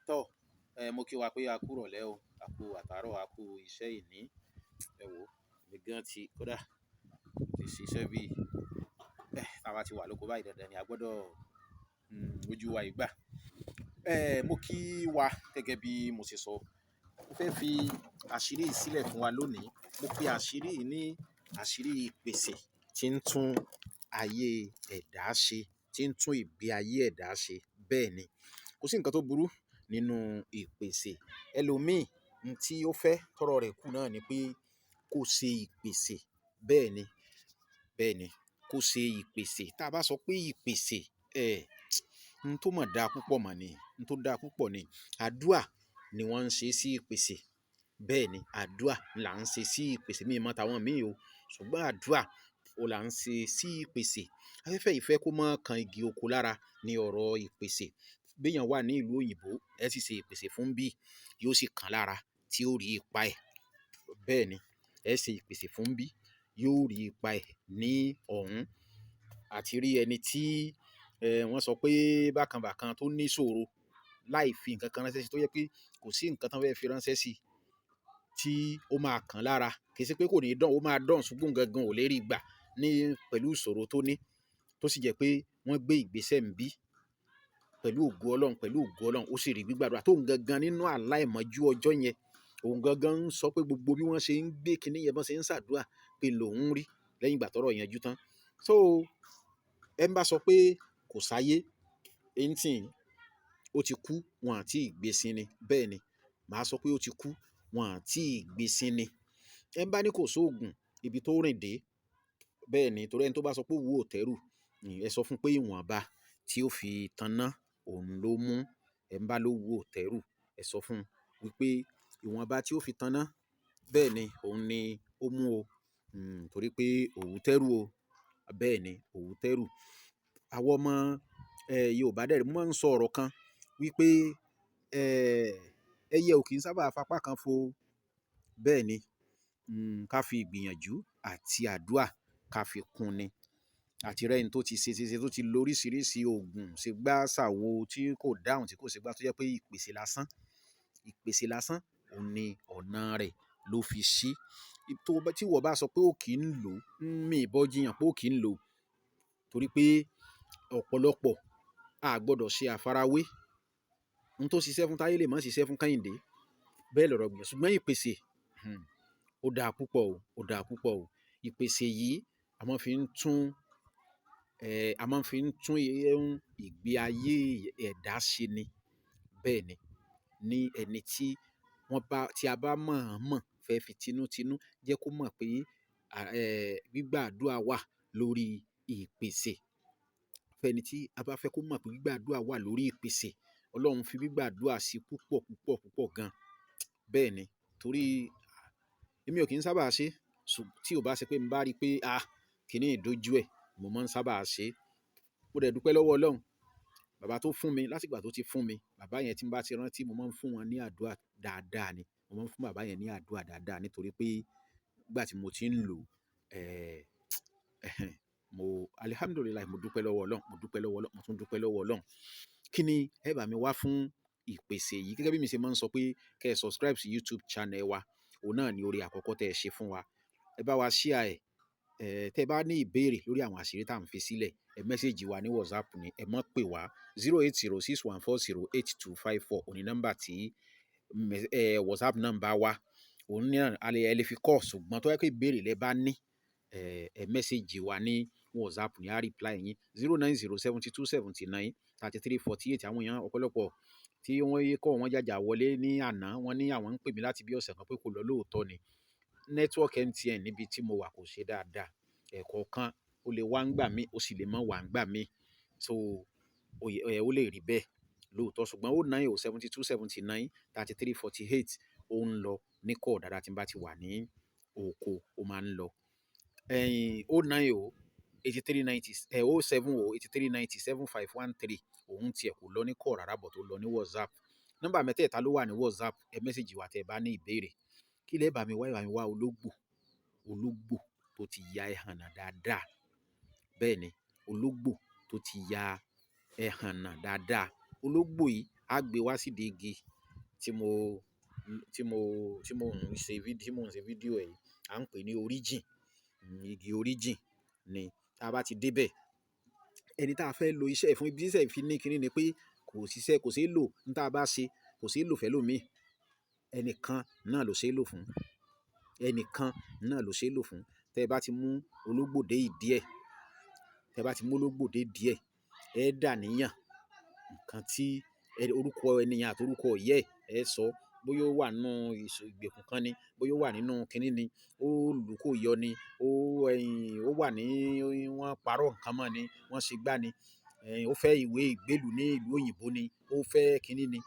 Tọ́ mo kí wa pé a kú ìrọ̀lẹ́ o, a kú àtàárọ̀, a kú iṣẹ́ ìní. Ẹ wò èmi gan ti kódà ti ṣiṣẹ́ bí tá bá ti wà lóko báyìí dandan ni a gbọ́dọ̀ ojú wa ìgbà. Mo kí wa gẹ́gẹ́ bí mo ṣe sọ. Mo fẹ́ fi àṣírí yìí sílẹ̀ fún wa lónìí. Mo pe àṣírí yìí ní àṣírí ìpèsè tí ń tún ayé ẹ̀dá ṣe, tí ń tún ìgbé ayé ẹ̀dá ṣe. Bẹ́ẹ̀ ni, kò sí nǹkan tó burú nínú ìpèsè. Ẹlòmíì tí ó fẹ́ tọrọ rẹ̀ kù náà ni pé kó ṣe ìpèsè. Bẹ́ẹ̀ ni, bẹ́ẹ̀ ni, kó ṣe ìpèsè. Tá a bá sọ pé ìpèsè, n tó mọ̀ dáa púpọ̀ mọ̀ ni, n tó dáa púpọ̀ ni. Adúà ni wọ́n ń ṣe sí ìpèsè. Bẹ́ẹ̀ ni, àdúà là ń ṣe sí ìpèsè. Mi ò mọ̀ tàwọn míì o, ṣùgbọ́n àdúà ó là ń ṣe sí ìpèsè. Afẹ́fẹ́ ìfẹ́ kó má kan igi oko lára ní ọ̀rọ̀ ìpèsè. Béèyàn wà ní ìlú òyìnbó, ẹ sì ṣe ìpèsè fún bí yóò sì kan lára tí ó rí ipa ẹ̀. Bẹ́ẹ̀ ni, ẹ ṣe ìpèsè fún bí yóò rí ipa ẹ̀ ní ọ̀hún. Àti rí ẹni tí wọ́n sọ pé bákan bákan tó ní ìṣòro láì fi nǹkan kan ránṣẹ́ sí, tó yẹ pé kò sí nǹkan tán fẹ́ fi ránṣẹ́ sí tí ó máa kan lára. Kì í ṣe pé kò ní dán, ó máa dán, ṣùgbọ́n gangan ò lè rí gbà ní pẹ̀lú ìṣòro tó ní, tó sì jẹ́ pé wọ́n gbé ìgbésẹ̀ ń bí pẹ̀lú ògo Ọlọ́run, pẹ̀lú ògo Ọlọ́run ó sì rí gbígbàdúrà tó ń gangan nínú àlá ìmọ́jú ọjọ́ yẹn. Òun gangan ń sọ pé gbogbo bí wọ́n ṣe ń gbé kinní yẹn, bọ́n ṣe ń ṣàdúrà pé lòun rí lẹ́yìn ìgbà tọ́rọ̀ yanjú tán. So ẹ ń bá sọ pé kò sáyé, anything ó ti kú, wọn àti ìgbésìn ni. Bẹ́ẹ̀ ni, màá sọ pé ó ti kú, wọn àti ìgbésìn ni. Ẹ ń bá ní kò sóògùn ibi tó rìn dé. Bẹ́ẹ̀ ni, torí ẹni tó bá sọ pé òwú ò tẹ́rù, ẹ sọ fún pé ìwọ̀nba tí ó fi tanná òun ló mú. Ẹ ń bá lówú ò tẹ́rù, ẹ sọ fún wípé ìwọ̀nba tí ó fi tanná, bẹ́ẹ̀ ni, òun ni ó mú o. Torí pé òwú tẹ́rù o. Bẹ́ẹ̀ ni, òwú tẹ́rù. Àwọn ọmọ Yorùbá dẹ̀ ré, mo máa ń sọ ọ̀rọ̀ kan wípé ẹyẹ ò kì í sábà fapá kan fò. Bẹ́ẹ̀ ni, ká fi ìgbìyànjú àti àdúà ká fi kún ni. Àti rẹ́ni tó ti ṣe tó ti lo oríṣiríṣi òògùn ṣe gbá ṣàwo tí kò dáhùn, tí kò ṣe gbá, tó jẹ́ pé ìpèsè lásán, ìpèsè lásán òun ni ọ̀nà rẹ̀ ló fi ṣí. Tí wọ́n bá sọ pé ó kì í lò, mi ì bọ́ jiyàn pé ó kì í lò. Torí pé ọ̀pọ̀lọpọ̀ a gbọ́dọ̀ ṣe àfarawé. N tó ṣiṣẹ́ fún Táyé lè má ṣiṣẹ́ fún Kẹ́hìndé. Bẹ́ẹ̀ lọ̀rọ̀ gbìyànjú. Ṣùgbọ́n ìpèsè ó dáa púpọ̀ o, ó dáa púpọ̀ o. Ìpèsè yìí a máa fi ń tún ìgbé ayé ẹ̀dá ṣe ni. Bẹ́ẹ̀ ni, ní ẹni tí a bá mọ̀ọ́mọ̀ fẹ́ fi tinútinú jẹ́ kó mọ̀ pé gbígbàdúà wà lórí ìpèsè. Fẹ́ni tí a bá fẹ́ kó mọ̀ pé gbígbàdúà wà lórí ìpèsè, Ọlọ́run fi gbígbàdúà sí púpọ̀ púpọ̀ púpọ̀ gan. Bẹ́ẹ̀ ni, torí èmi ò kí ń sábà ṣe, tí ò bá ṣe pé mo bá rí pé kíní ìdójú ẹ̀, mo máa ń sábà ṣe. Mo dẹ̀ dúpẹ́ lọ́wọ́ Ọlọ́run. Bàbá tó fún mi látìgbà tó ti fún mi, bàbá yẹn tí n bá ti rántí, mo máa ń fún wọn ní àdúà dáadáa ni. Mo máa ń fún bàbá yẹn ní àdúà dáadáa nítorí pé nígbà tí mo ti ń lò alihamdulilayi, mo dúpẹ́ lọ́wọ́ Ọlọ́run, mo dúpẹ́ lọ́wọ́ Ọlọ́run, mo tún dúpẹ́ lọ́wọ́ Ọlọ́run. Kí ni ẹ bá mi wá fún ìpèsè yìí? Gẹ́gẹ́ bí mi ṣe máa ń sọ pé kẹ́ ẹ subscribe sí YouTube channel wa. Òun náà ni oore àkọ́kọ́ tẹ́ ẹ ṣe fún wa. Ẹ bá wa share ẹ̀. Tẹ́ ẹ bá ní ìbéèrè lórí àwọn àṣírí tá à ń fi sílẹ̀, ẹ mẹ́sẹ̀gì wa ní WhatsApp ni. Ẹ má pè wá 08061408254. Òun ni nọ́mbà tí WhatsApp nọ́mbà wa. Òun ní ẹ lè fi call, ṣùgbọ́n tó yẹ pé ìbéèrè lẹ bá ní, ẹ mẹ́sẹ̀gì wa ní WhatsApp ni a reply yín. 09072793348. Àwọn èèyàn ọ̀pọ̀lọpọ̀ tí wọ́n yé kọ́ wọn jàjà wọlé ní àná, wọ́n ní àwọn ń pè mí láti bí ọ̀sẹ̀ kan pé kò lọ lóòótọ́ ni. Network MTN níbi tí mo wà kò ṣe dáadáa. Ẹ̀ẹ̀kọ̀ọ̀kan ó lè wá ń gbà mí, ó sì lè má wá ń gbà mí. So ó lè rí bẹ́ẹ̀ lóòótọ́, ṣùgbọ́n 09072793348 ó ń lọ ní kọ̀ dáadáa tí n bá ti wà ní oko, ó máa ń lọ. 07083907513 òun tiẹ̀ kò lọ ní kọ̀ rárá, bọ̀ tó lọ ní WhatsApp. Nọ́mbà mẹ́tẹ̀ẹ̀ta ló wà ní WhatsApp. Ẹ mẹ́sẹ̀gì wa tẹ́ ẹ bá ní ìbéèrè. Kí lẹ bá mi wá? Ẹ bá mi wá ológbò tó ti ya ẹhànnà dáadáa. Bẹ́ẹ̀ ni, ológbò tó ti ya ẹhànnà dáadáa. Ológbò yìí á gbé wá sídìí igi tí mo tí mo tí mo ń ṣe fídíò ẹ̀ yìí, à ń pè ní origin, igi origin ni. Tá a bá ti débẹ̀, ẹni tá a fẹ́ lo iṣẹ́ ẹ̀ fún, ibi iṣẹ́ ẹ̀ fi ní kinní ni pé kò ṣiṣẹ́, kò ṣeé lò ní tá a bá ṣe, kò ṣeé lò fẹ́lòmíì. Ẹnìkan náà ló ṣeé lò fún, ẹnìkan náà ló ṣeé lò fún. Tẹ́ ẹ bá ti mú ológbò dé ìdí ẹ̀, tẹ́ ẹ bá ti mú ológbò dé ìdí ẹ̀, ẹ dà níyàn nǹkan tí orúkọ ẹni yẹn àti orúkọ ìyá ẹ̀ ẹ sọ, bóyá ó wà nínú ìgbèkùn kan ni, bóyá ó wà nínú kinní ni, ó lù kò yọ ni, ó wà ní wọ́n parọ́ nǹkan mọ́ ni, wọ́n ṣe gbá ni, ó fẹ́ ìwé ìgbélú ní ìlú òyìnbó ni, ó fẹ́ kinní ni.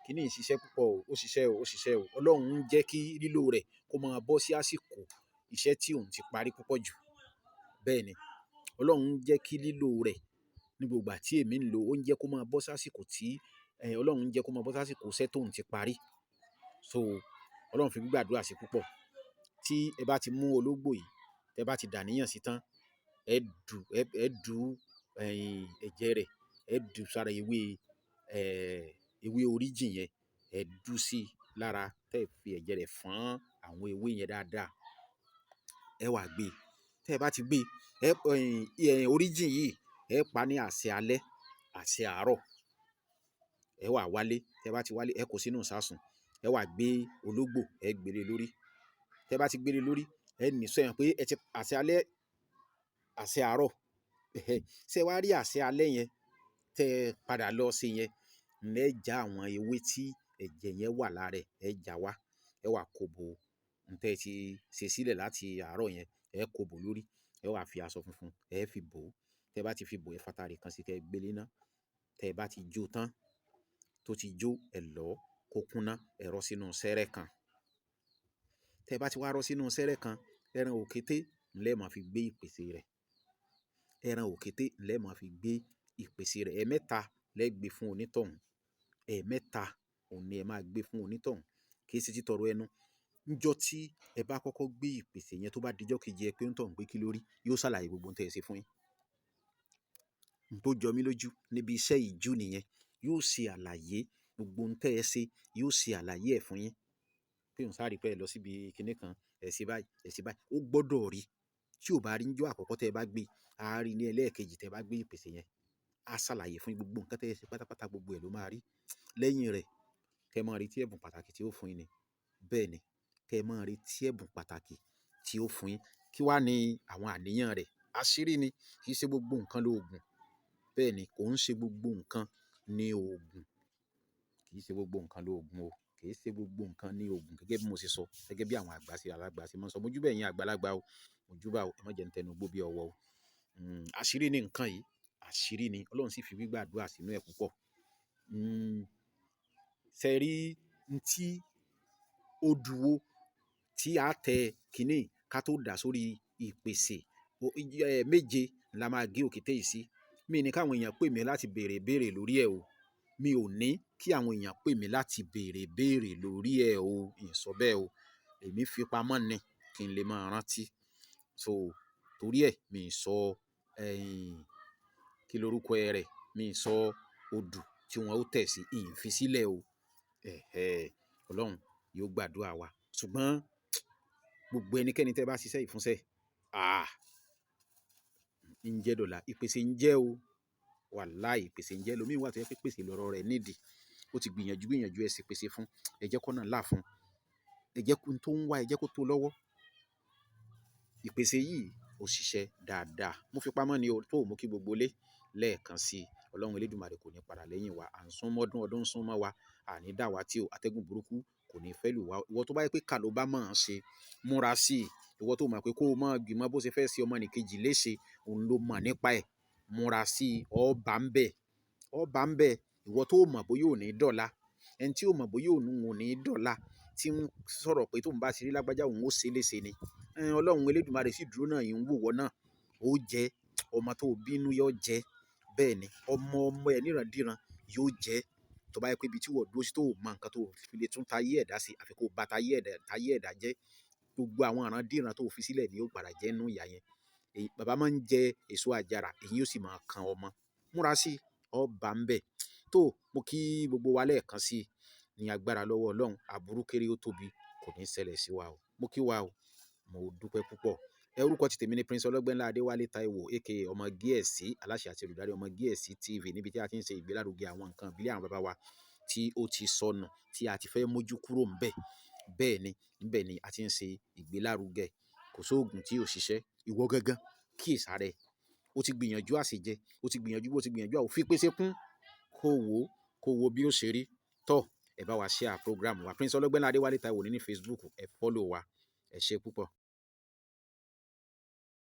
Kinní yìí ṣiṣẹ́ púpọ̀ o, ó ṣiṣẹ́ o, ó ṣiṣẹ́ o. Ọlọ́run ń jẹ́ kí lílò rẹ̀ kó máa bọ́ sí àsìkò iṣẹ́ tí òun ti parí púpọ̀ jù. Bẹ́ẹ̀ ni, Ọlọ́run ń jẹ́ kí lílò rẹ̀ ní gbogbo ìgbà tí èmi ń lò ó ń jẹ́ kó máa bọ́ sí àsìkò tí Ọlọ́run ń jẹ́ kó máa bọ́ sí àsìkò iṣẹ́ tóun ti parí. So Ọlọ́run fi gbígbàdúrà sí púpọ̀. Tí ẹ bá ti mú ológbò yìí, tẹ́ ẹ bá ti dàníyàn sí tán, ẹ dù ẹ̀jẹ̀ rẹ̀, ẹ dù sára ewé origin yẹn, ẹ dù sí lára, tẹ́ ẹ fi ẹ̀jẹ̀ rẹ̀ fọ́n àwọn ewé yẹn dáadáa. Ẹ wá gbé. Tẹ́ ẹ bá ti gbé, origin yìí ẹ pa ní àṣẹ alẹ́, àṣẹ àárọ̀. Ẹ wá wálé. Tẹ́ ẹ bá ti wálé, ẹ kó sínú ìsasùn. Ẹ wá gbé ológbò, ẹ gbélé lórí. Tẹ́ ẹ bá ti gbélé lórí, ẹ ní sọ́yàn pé ẹ ti àṣẹ alẹ́, àṣẹ àárọ̀. Ṣé wá rí àṣẹ alẹ́ yẹn, tẹ́ ẹ padà lọ ṣe yẹn, ẹ já àwọn ewé tí ẹ̀jẹ̀ yẹn wà lára ẹ̀, ẹ já wá. Ẹ wá kó bo ntẹ́ ẹ ti ṣe sílẹ̀ láti àárọ̀ yẹn, ẹ kó bo lórí. Ẹ wá fi aṣọ funfun, ẹ fi bò ó. Tẹ́ ẹ bá ti fi bò, ẹ fàtàrí kan sí, kẹ́ ẹ gbélé ná. Tẹ́ ẹ bá ti jó tán, tó ti jó, ẹ lọ̀ kó kúnná, ẹ rọ́ sínú sẹ́rẹ́ kan. Tẹ́ ẹ bá ti wá rọ́ sínú sẹ́rẹ́ kan, ẹran òkété lẹ máa fi gbé ìpèsè rẹ̀. Ẹran òkété lẹ máa fi gbé ìpèsè rẹ̀. Ẹ̀mẹ́ta lẹ gbé fún onítọ̀hún. Ẹ̀mẹ́ta òun ni ẹ máa gbé fún onítọ̀hún. Kì í ṣe títọrọ ẹnu. Níjọ́ tí ẹ bá kọ́kọ́ gbé ìpèsè yẹn, tó bá dijọ́ kejì, ẹ pé onítọ̀hún pé kí lórí, yóò ṣàlàyé gbogbo ohun tẹ́ ẹ ṣe fún yín. Ohun tó jọ mí lójú níbi iṣẹ́ ìjú nìyẹn. Yóò ṣe àlàyé gbogbo ohun tẹ́ ẹ ṣe, yóò ṣe àlàyé ẹ̀ fún yín. Pé òun sáré pé ẹ lọ síbi kinní kan, ẹ ṣe báyìí, ẹ ṣe báyìí. Ó gbọ́dọ̀ rí. Tí ò bá rí níjọ́ àkọ́kọ́ tẹ́ ẹ bá gbé, a rí ní ẹlẹ́ẹ̀kejì tẹ́ ẹ bá gbé ìpèsè yẹn. A ṣàlàyé fún yín gbogbo nǹkan tẹ́ ẹ ṣe pátápátá, gbogbo ẹ̀ ló máa rí. Lẹ́yìn rẹ̀, kẹ́ ẹ máa retí ẹ̀bùn pàtàkì tí ó fún yín ni. Bẹ́ẹ̀ ni, kẹ́ ẹ máa retí ẹ̀bùn pàtàkì tí ó fún yín. Kí wá ní àwọn àníyàn rẹ̀? Asiri ni. Kì í ṣe gbogbo nǹkan lóògùn. Bẹ́ẹ̀ ni, kò ń ṣe gbogbo nǹkan ní oògùn. Kì í ṣe gbogbo nǹkan lóògùn o. Kì í ṣe gbogbo nǹkan ní oògùn, gẹ́gẹ́ bí mo ṣe sọ, gẹ́gẹ́ bí àwọn alàgbà ṣe máa ń sọ. Mojú bẹ́ẹ̀ yín àgbàlagbà o. Mojú bá o, ẹ má jẹ́ n tẹnu gbó bí ọwọ́ o. Asiri ni nǹkan yìí. Asiri ni. Ọlọ́run sì fi gbígbàdúrà sínú ẹ̀ púpọ̀. Ṣé rí ntí ó dúró tí a tẹ kinní ká tó dà sórí ìpèsè, méje la máa gé òkété yìí sí. Mi ní káwọn èèyàn pè mí láti béèrè lórí ẹ̀ o. Mi ò ní kí àwọn èèyàn pè mí láti béèrè lórí ẹ̀ o. N sọ bẹ́ẹ̀ o. Èmi fi pamọ́ ni kí n lè máa rántí. So torí ẹ̀, mi sọ kí lorúkọ rẹ̀, mi sọ odù tí wọ́n ó tẹ̀ sí, n fi sílẹ̀ o. Ọlọ́run yóò gbàdúrà wa. Ṣùgbọ́n gbogbo ẹnikẹ́ni tẹ́ bá ṣiṣẹ́ ìfúnṣẹ́, ń jẹ́ dọ̀la. Ìpèsè ń jẹ́ o. Wàláì ìpèsè ń jẹ́. Ẹlòmíì wà tó jẹ́ pé pèsè lọ́rọ̀ rẹ̀ nídìí. Ó ti gbìyànjú ẹ ṣe pèsè fún. Ẹ jẹ́ kọ́nà ńlá fún. Ẹ jẹ́ kó tó ń wá, ẹ jẹ́ kó tó lọ́wọ́. Ìpèsè yìí ó ṣiṣẹ́ dáadáa. Mo fi pamọ́ ni o, tó mú kí gbogbo ilé lẹ́ẹ̀kan sí. Ọlọ́run eledumare kò ní padà lẹ́yìn wa. À ń sún mọ́dún, ọdún ń sún mọ́ wa. Àní dàwà tí o. Atẹ́gùn burúkú kò ní fẹ́ lù wá. Ìwọ tó bá yẹ pé ká ló bá máa ń ṣe, múra sí i. Ìwọ tó mọ̀ pé kó o máa gbìmọ̀ bó ṣe fẹ́ ṣe ọmọnìkejì léṣe, òun ló mọ̀ nípa ẹ̀. Múra sí i. Ọ bá ń bẹ̀. Ọ bá ń bẹ̀. Ìwọ tó mọ̀ bóyá ò ní dọ̀la. Ẹni tí ó mọ̀ bóyá òun ò ní dọ̀la, tí ń sọ̀rọ̀ pé tóun bá ṣe rí lágbájá, òun ó ṣe léṣe ni. Ọlọ́run eledumare sì dúró náà, yìí ń wò wọ́ náà. Ó jẹ́ ọmọ tó bínú, yóò jẹ́. Bẹ́ẹ̀ ni, ọmọ ẹ̀ níran-díran yóò jẹ́. Tó bá yẹ pé ibi tí wọ́n dúró sí tó mọ nǹkan tó fi lè tún tayé ẹ̀dá sí, àfi kó bá tayé ẹ̀dá jẹ́. Gbogbo àwọn ìran-díran tó fi sílẹ̀ ni yóò padà jẹ́ nínú ìyà yẹn. Bàbá máa ń jẹ èso àjàrà, èyí yóò sì máa kan ọmọ. Múra sí i. Ọ bá ń bẹ̀. tó mo kí gbogbo wa lẹ́ẹ̀kan sí ní agbára lọ́wọ́ Ọlọ́run aburú kéré ó tóbi kò ní ṣẹlẹ̀ sí wa o mo kí wa o mo dúpẹ́ púpọ̀ orúkọ ti tèmi ni Prince Ọlọ́gbẹ́nlá Adéwálé Táíwò aka ọmọ Gíẹ̀sì aláṣẹ àti olùdarí ọmọ Gíẹ̀sì TV níbi tí a ti ń ṣe ìgbélárugẹ àwọn nǹkan ìbílẹ̀ àwọn bàbá wa tí ó ti sọnù tí a ti fẹ́ mójú kúrò ńbẹ̀ bẹ́ẹ̀ ni ńbẹ̀ ni a ti ń ṣe ìgbélárugẹ kò sóògùn tí ò ṣiṣẹ́ ìwọ gangan kíyèsáré ó ti gbìyànjú àṣejẹ ó ti gbìyànjú bó ti gbìyànjú àwọn fi pèsè kún kó wo bí ó ṣe rí tọ́ ẹ bá wa share program wa Prince Ọlọ́gbẹ́nlá Adéwálé Táíwò ní Facebook ẹ follow wa ẹ ṣé púpọ̀.